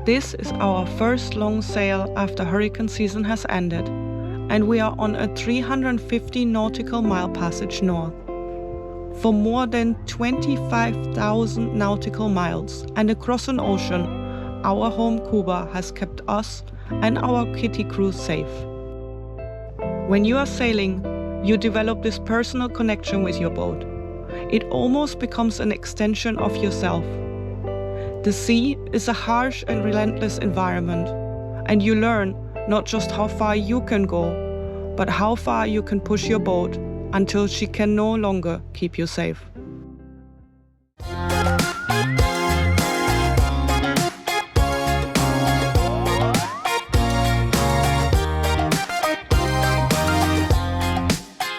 This is our first long sail after hurricane season has ended, and we are on a 350 nautical mile passage north. For more than 25,000 nautical miles and across an ocean, our home Cuba has kept us and our kitty crew safe. When you are sailing, you develop this personal connection with your boat. It almost becomes an extension of yourself. The sea is a harsh and relentless environment, and you learn not just how far you can go, but how far you can push your boat until she can no longer keep you safe.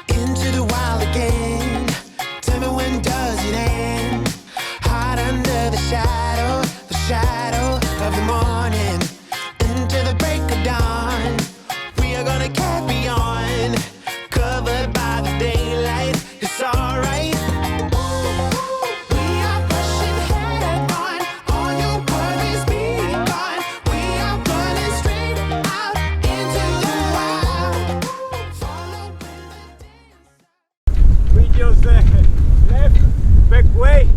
Into the wild again. Tell me when does it end? Hide under the shadow of the morning. Into the break of dawn. We are gonna carry on. Covered by the daylight, it's alright. We are pushing head on, all your worries be gone. We are running straight out into the wild. Follow We just left back way,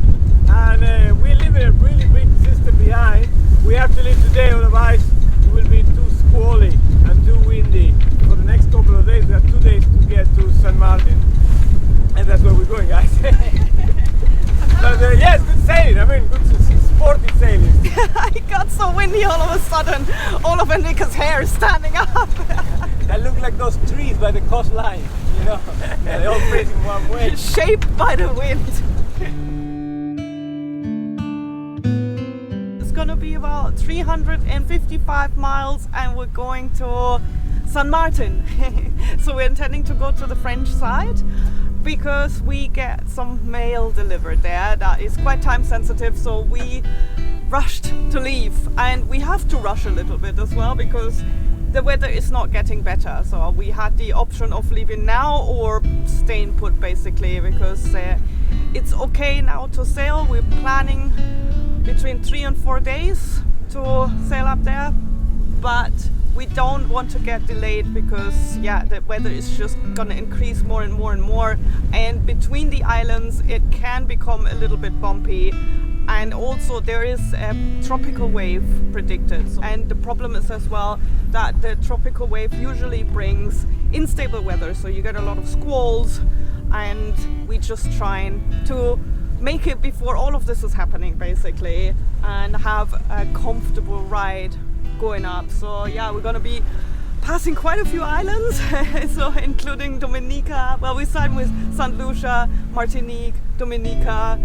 and we leave a really big system behind. We have to leave today, otherwise it will be too squally and too windy. For the next couple of days, we have 2 days to get to San Martin, and that's where we're going, guys. But yes, good sailing. I mean, good sporty sailing. It got so windy all of a sudden, all of Enrique's hair is standing up. That look like those trees by the coastline, you know. They're all facing one way. Shaped by the wind. It's gonna be about 355 miles and we're going to San Martin. So we're intending to go to the French side because we get some mail delivered there that is quite time sensitive, so we rushed to leave, and we have to rush a little bit as well because the weather is not getting better. So we had the option of leaving now or staying put, basically, because it's okay now to sail. We're planning between 3 and 4 days to sail up there, but we don't want to get delayed because the weather is just gonna increase more and more and more, and between the islands it can become a little bit bumpy, and also there is a tropical wave predicted. And the problem is as well that the tropical wave usually brings unstable weather, so you get a lot of squalls, and we just trying to make it before all of this is happening, basically, and have a comfortable ride going up. So yeah, we're gonna be passing quite a few islands, so including Dominica. Well, we started with St. Lucia, Martinique, Dominica,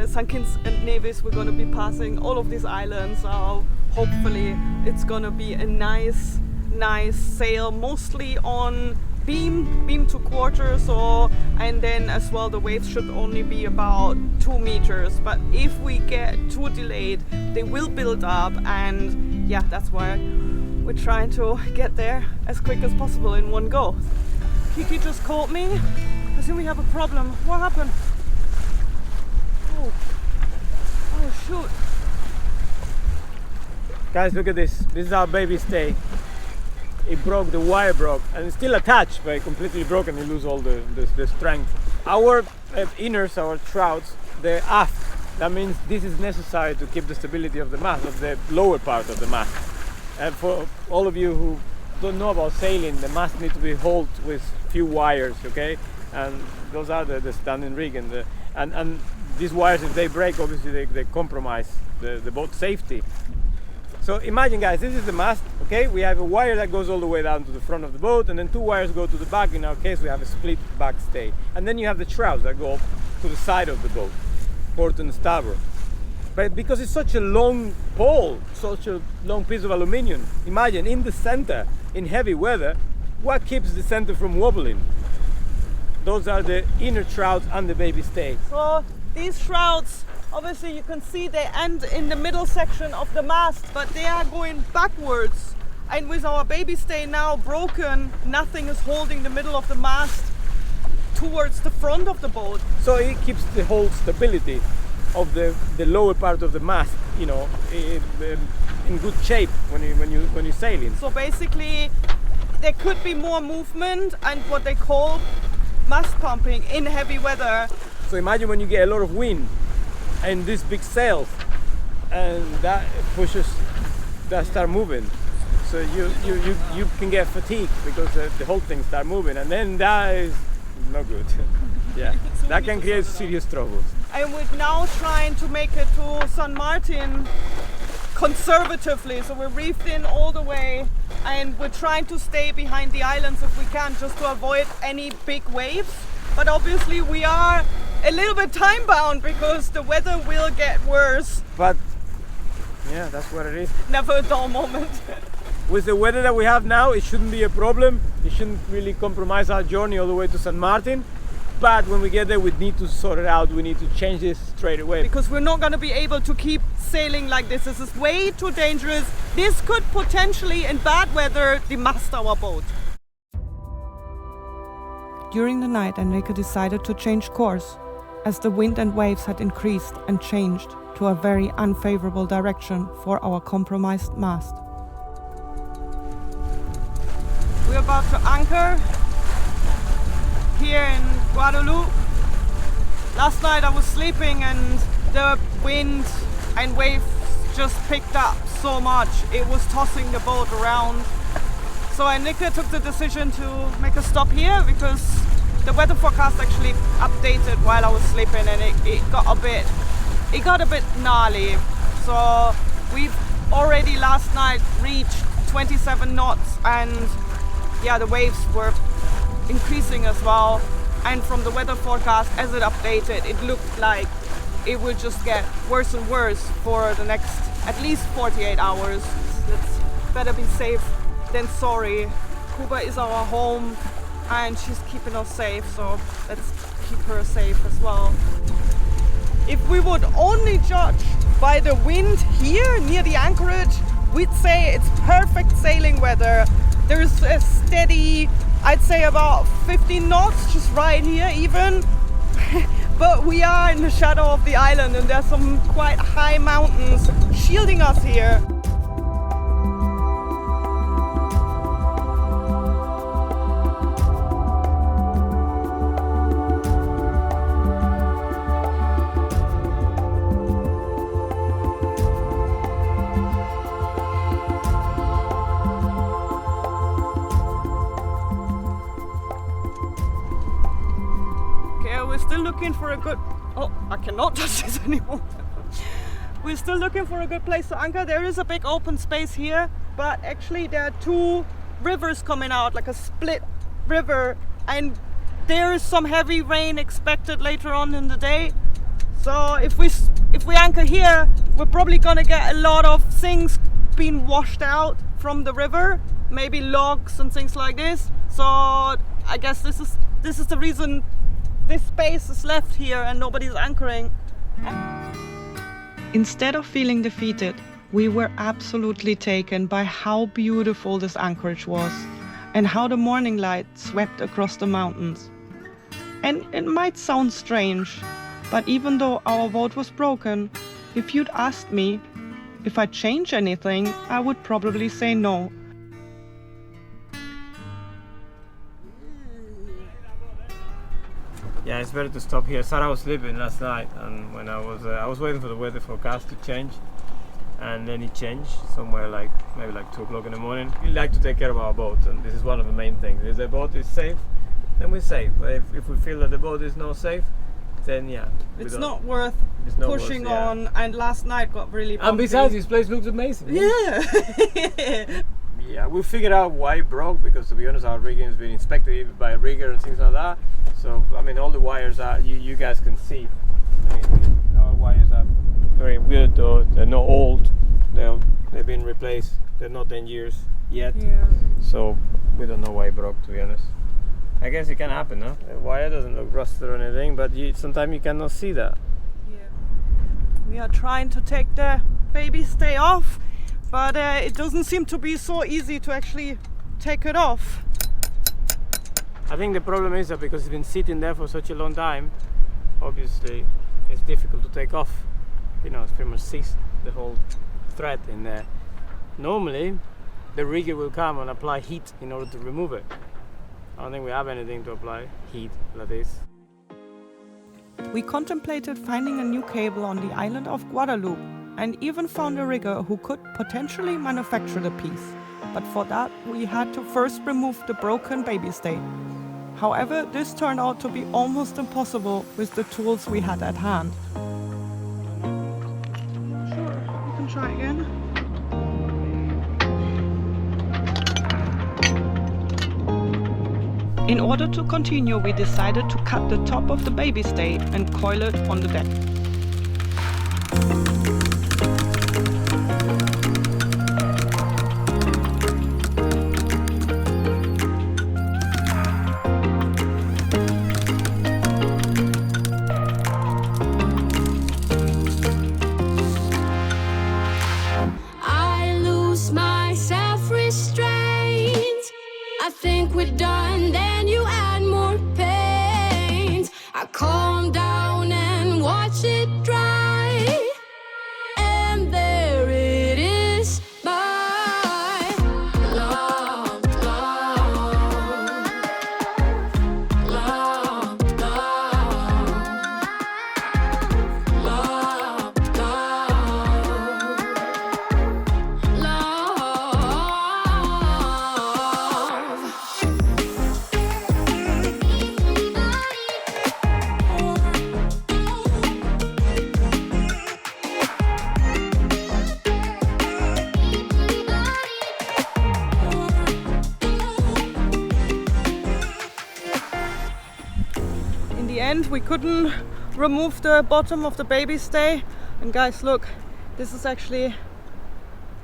St. Kitts and Nevis. We're gonna be passing all of these islands, so hopefully it's gonna be a nice sail, mostly on beam to quarter, so, and then as well the waves should only be about 2 meters, but if we get too delayed they will build up, and yeah, that's why we're trying to get there as quick as possible in one go. Kiki just called me. I think we have a problem. What happened? Oh shoot. Guys, look at this. This is our baby stay. It broke, the wire broke, and it's still attached, but it completely broken. You lose all the strength. Our inners, our shrouds, they're aft. That means this is necessary to keep the stability of the mast, of the lower part of the mast. And for all of you who don't know about sailing, the mast needs to be held with few wires, okay? And those are the standing rig, and these wires, if they break, obviously they compromise the boat safety. So imagine, guys, this is the mast, okay? We have a wire that goes all the way down to the front of the boat, and then 2 wires go to the back. In our case, we have a split back stay. And then you have the shrouds that go to the side of the boat, port and starboard. But because it's such a long pole, such a long piece of aluminium, imagine in the center, in heavy weather, what keeps the center from wobbling? Those are the inner shrouds and the baby stay. So these shrouds, obviously you can see they end in the middle section of the mast, but they are going backwards. And with our baby stay now broken, nothing is holding the middle of the mast towards the front of the boat. So it keeps the whole stability. of the lower part of the mast, you know, in good shape when you're sailing. So basically, there could be more movement and what they call mast pumping in heavy weather. So imagine when you get a lot of wind and these big sails, and that pushes, that start moving. So you can get fatigued because the whole thing start moving, and then that is not good. Yeah, So that we can need to create sort it out. serious troubles. And we're now trying to make it to San Martin conservatively. So we're reefed in all the way and we're trying to stay behind the islands if we can, just to avoid any big waves. But obviously we are a little bit time bound because the weather will get worse. But yeah, that's what it is. Never a dull moment. With the weather that we have now, it shouldn't be a problem. It shouldn't really compromise our journey all the way to San Martin. But when we get there, we need to sort it out. We need to change this straight away. Because we're not going to be able to keep sailing like this. This is way too dangerous. This could potentially, in bad weather, demast our boat. During the night, Enrique decided to change course, as the wind and waves had increased and changed to a very unfavorable direction for our compromised mast. We're about to anchor here in Guadeloupe. Last night I was sleeping and the wind and waves just picked up so much. It was tossing the boat around. So Enrique took the decision to make a stop here because the weather forecast actually updated while I was sleeping, and it got a bit gnarly. So we've already last night reached 27 knots, and yeah, the waves were increasing as well. And from the weather forecast, as it updated, it looked like it would just get worse and worse for the next at least 48 hours. It's better be safe than sorry. Cuba is our home and she's keeping us safe, so let's keep her safe as well. If we would only judge by the wind here near the anchorage, we'd say it's perfect sailing weather. There's a steady, I'd say about 15 knots just right here even. But we are in the shadow of the island and there's some quite high mountains shielding us here. We're still looking for a good... Oh, I cannot touch this anymore. We're still looking for a good place to anchor. There is a big open space here, but actually there are two rivers coming out, like a split river, and there is some heavy rain expected later on in the day. So if we anchor here, we're probably gonna get a lot of things being washed out from the river, maybe logs and things like this. So I guess this is the reason this space is left here and nobody's anchoring. Instead of feeling defeated, we were absolutely taken by how beautiful this anchorage was and how the morning light swept across the mountains. And it might sound strange, but even though our boat was broken, if you'd asked me if I'd change anything, I would probably say no. Yeah, it's better to stop here. Sarah was sleeping last night, and when I was waiting for the weather forecast to change, and then it changed somewhere maybe 2 o'clock in the morning. We like to take care of our boat, and this is one of the main things. If the boat is safe, then we're safe. But if we feel that the boat is not safe, then yeah, It's not worth pushing yeah. on. And last night got really bumpy. And besides, this place looks amazing. Yeah. Yeah, we figured out why it broke, because to be honest, our rigging has been inspected by a rigger and things like that. So I mean, all the wires are, you guys can see. I mean, our wires are very good, though. They're not old. They've been replaced. They're not 10 years yet. Yeah. So we don't know why it broke, to be honest. I guess it can happen, no? The wire doesn't look rusted or anything, but sometimes you cannot see that. Yeah. We are trying to take the baby stay off, but it doesn't seem to be so easy to actually take it off. I think the problem is that because it's been sitting there for such a long time, obviously it's difficult to take off. You know, it's pretty much seized the whole thread in there. Normally, the rigger will come and apply heat in order to remove it. I don't think we have anything to apply heat like this. We contemplated finding a new cable on the island of Guadeloupe and even found a rigger who could potentially manufacture the piece. But for that, we had to first remove the broken baby stay. However, this turned out to be almost impossible with the tools we had at hand. Sure, we can try again. In order to continue, we decided to cut the top of the baby stay and coil it on the deck. I lose my self-restraint. I think we're done, then you add more paint. I calm down and watch it dry, and there it is, my love, love, love, love, love, love. In the end, we couldn't remove the bottom of the baby stay. And guys, look, this is actually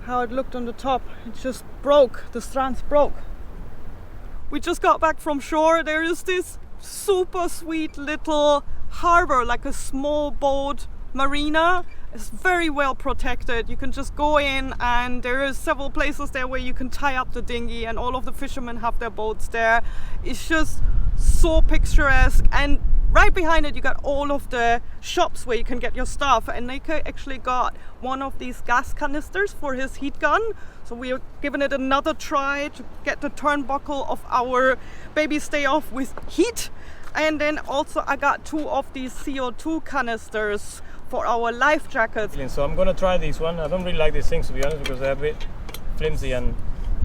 how it looked on the top. It just broke, the strands broke. We just got back from shore. There is this super sweet little harbor, like a small boat marina. It's very well protected. You can just go in, and there is several places there where you can tie up the dinghy, and all of the fishermen have their boats there. It's just so picturesque, and right behind it you got all of the shops where you can get your stuff. And Nico actually got one of these gas canisters for his heat gun, so we are giving it another try to get the turnbuckle of our baby stay off with heat. And then also I got 2 of these CO2 canisters for our life jackets. So I'm gonna try this one. I don't really like these things, to be honest, because they're a bit flimsy and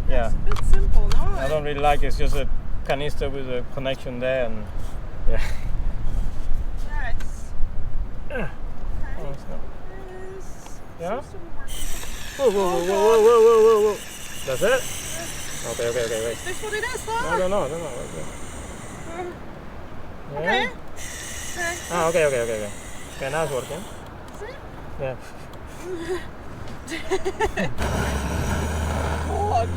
yeah. It's a bit simple, no? I don't really like it. It's just a canister with a connection there, and yeah. Yeah, it's Oh, it's not. Yeah? seems to be working. Whoa, whoa, whoa, whoa, whoa, whoa, whoa, whoa. That's it? Okay, wait. Is this what it is, huh? No. Okay. Okay. Ah, okay. Okay, now it's working. Is it? Yeah. God.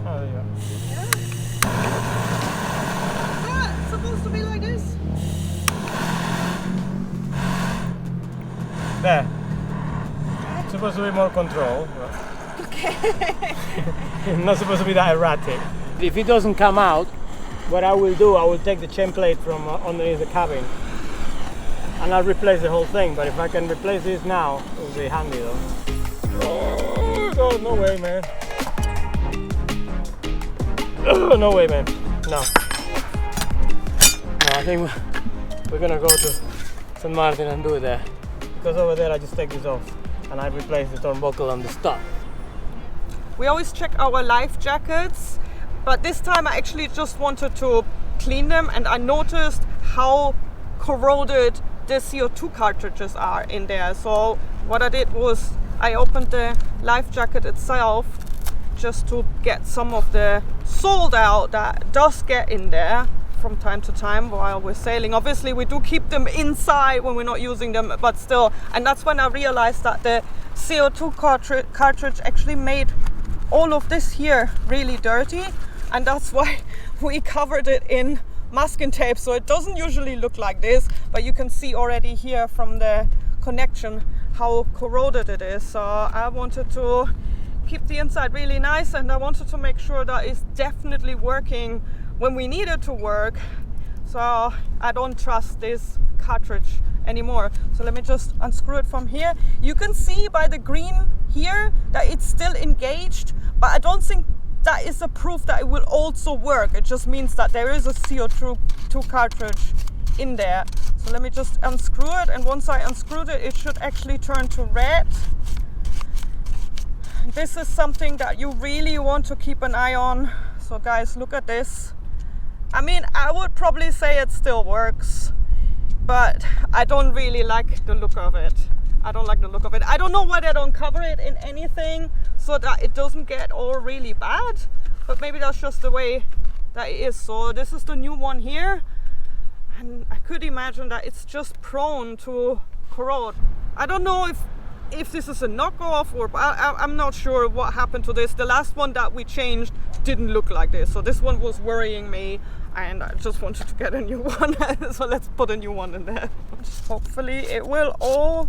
Oh, there you go. Ah, it's supposed to be like this. There. It's supposed to be more control. Okay. Not supposed to be that erratic. If it doesn't come out, what I will do, I will take the chain plate from underneath the cabin and I'll replace the whole thing. But if I can replace this now, it will be handy though. Oh God, no way, man. Oh, no way, man. No, I think we're gonna go to St. Martin and do it there. Because over there I just take this off and I replace the turnbuckle on the stop. We always check our life jackets, but this time I actually just wanted to clean them, and I noticed how corroded the CO2 cartridges are in there. So what I did was I opened the life jacket itself just to get some of the salt out that does get in there from time to time while we're sailing. Obviously we do keep them inside when we're not using them, but still. And that's when I realized that the CO2 cartridge actually made all of this here really dirty, and that's why we covered it in masking tape, so it doesn't usually look like this, but you can see already here from the connection how corroded it is. So I wanted to keep the inside really nice, and I wanted to make sure that it's definitely working when we need it to work, So I don't trust this cartridge anymore. So let me just unscrew it from here. You can see by the green here that it's still engaged, but I don't think that is a proof that it will also work. It just means that there is a CO2 cartridge in there. So let me just unscrew it, and once I unscrewed it, it should actually turn to red. This is something that you really want to keep an eye on. So guys, look at this. I mean, I would probably say it still works, but I don't really like the look of it. I don't like the look of it. I don't know why they don't cover it in anything so that it doesn't get all really bad, but maybe that's just the way that it is. So this is the new one here, and I could imagine that it's just prone to corrode. I don't know if this is a knockoff, or I'm not sure what happened to this. The last one that we changed didn't look like this, so this one was worrying me, and I just wanted to get a new one. So let's put a new one in there. Hopefully it will all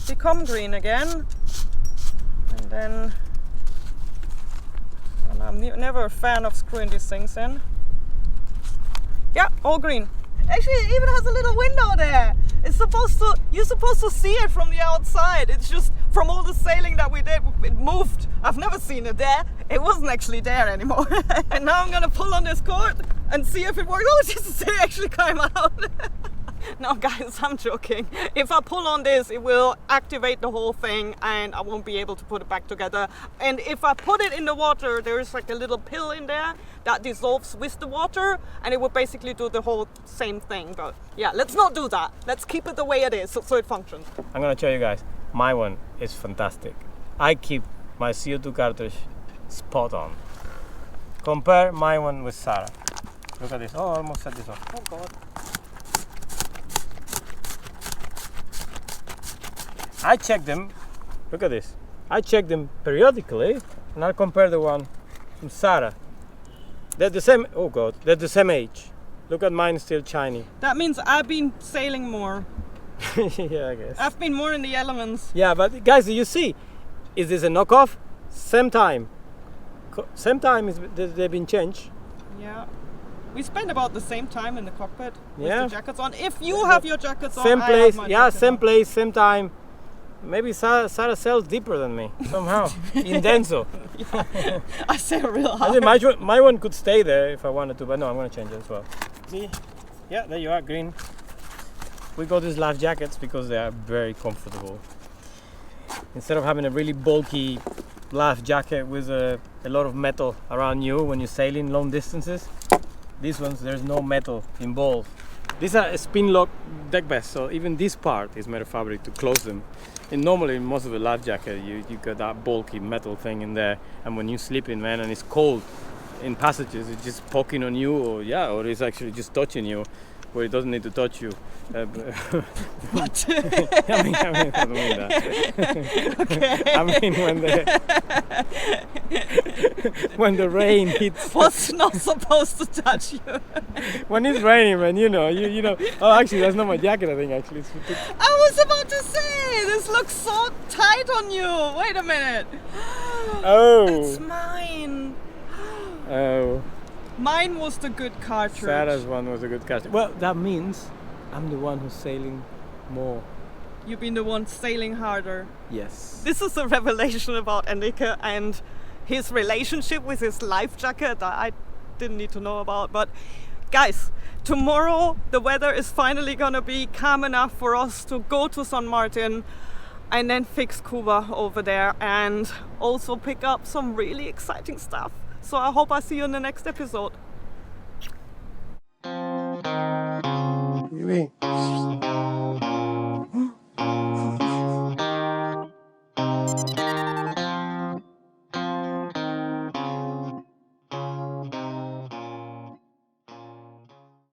become green again, and then, and I'm never a fan of screwing these things in. Yeah, all green. Actually, it even has a little window there. It's supposed to, you're supposed to see it from the outside. It's just from all the sailing that we did, it moved. I've never seen it there. It wasn't actually there anymore. And now I'm gonna pull on this cord and see if it works. Oh, it actually came out. No guys, I'm joking. If I pull on this, it will activate the whole thing and I won't be able to put it back together. And if I put it in the water, there is like a little pill in there that dissolves with the water, and it will basically do the whole same thing. But yeah, let's not do that. Let's keep it the way it is so it functions. I'm gonna show you guys. My one is fantastic. I keep my CO2 cartridge spot on. Compare my one with Sarah. Look at this. Oh, I almost set this off. Oh God. I check them, look at this, I check them periodically, and I'll compare the one from Sarah. They're the same, oh God, they're the same age. Look at mine, still shiny. That means I've been sailing more. Yeah, I guess. I've been more in the elements. Yeah, but guys, you see, is this a knockoff? Same time. Same time they've been changed. Yeah. We spend about the same time in the cockpit with Yeah. the jackets on. If you have your jackets on, Same I place, have my yeah, jacket same on. place, same time. Maybe Sarah sails deeper than me, somehow. Intenso. I sail real I hard. think my one could stay there if I wanted to, but no, I'm going to change it as well. See? Yeah, there you are, green. We got these life jackets because they are very comfortable. Instead of having a really bulky life jacket with a lot of metal around you when you're sailing long distances, these ones, there's no metal involved. These are a spin lock deck vest, so even this part is made of fabric to close them. And normally in most of a life jacket you got that bulky metal thing in there, and when you sleep in, man, and it's cold in passages, it's just poking on you, or it's actually just touching you where it doesn't need to touch you. What? I mean, I don't mean that. Okay. I mean when the rain hits. Was not supposed to touch you. When it's raining, man, you know. Oh, actually, that's not my jacket. I think actually. I was about to say, this looks so tight on you. Wait a minute. It's Oh. mine. Oh. Mine was the good cartridge. Sarah's one was a good catch. Well, that means I'm the one who's sailing more. You've been the one sailing harder. Yes. This is a revelation about Enrique and his relationship with his life jacket that I didn't need to know about. But guys, tomorrow the weather is finally gonna be calm enough for us to go to San Martin and then fix Cuba over there and also pick up some really exciting stuff. So I hope I see you in the next episode. Maybe.